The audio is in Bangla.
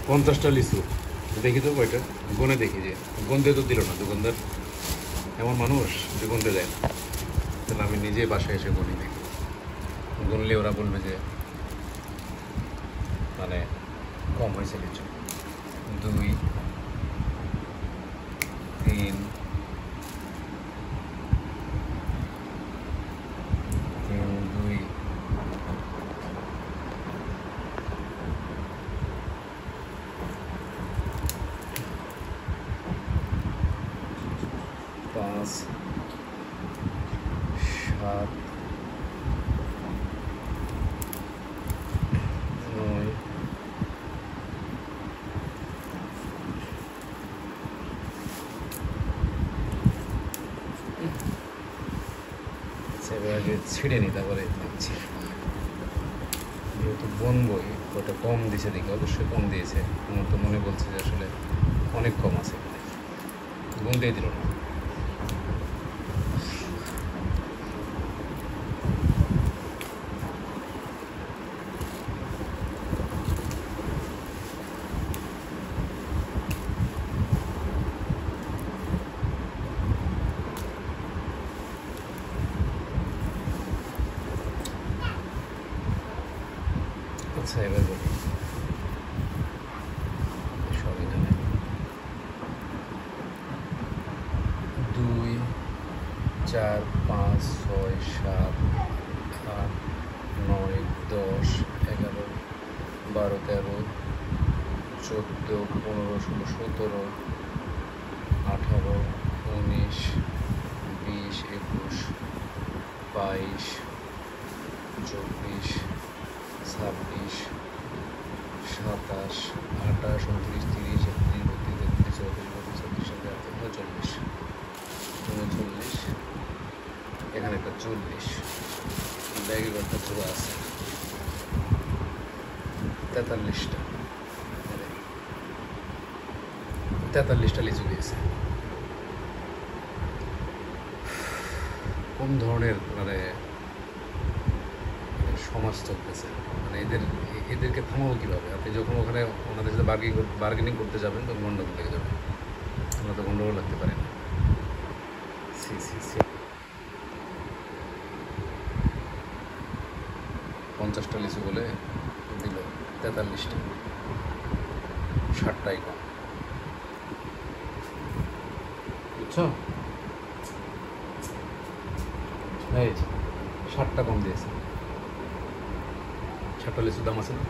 50টা লিচু দেখি তো কয়টা গনে দেখি যে গনতে তো দিল না দোকানদার। এমন মানুষ যে গনতে দেয় না। তাহলে আমি নিজে বাসায় এসে গনি দেখি, গনলে ওরা বলবে যে মানে কম হয়েছে লিচু। 2 3 2 5 7 9 আগে ছিঁড়ে নি তারপরে দেখছি। যেহেতু বনবই ওটা কম দিয়েছে দেখি, অবশ্যই কম দিয়েছে। আমার তো মনে বলছে যে আসলে অনেক কম আছে, গুনতেই দিল না। আচ্ছা এবার বলি সব এখানে 2 4 5 6 7 8 9 10 11 12 13 14 15 16 17 18 19 20 21 22 24 26 27 28 29 30 31 32 33 34 35 36 39 এখানে একটা 40 ব্যাগের একটা পুরো আছে 43টা লিচু দিয়েছে। কোন ধরনের মানে সমাজ চলতেছে, মানে এদেরকে থামাবো কীভাবে? আপনি যখন ওখানে ওনাদের সাথে বার্গেনিং করতে যাবেন তখন গন্ডগোল লেগে যাবে। আমরা তো গন্ডগোল লাগতে পারি না। সি সি সি 50টা লিচু বলে দিল 43টা, 60টাই কম, বুঝছো? এই 60টা কম দিয়েছে। 60টা লিচুর দাম আছে না?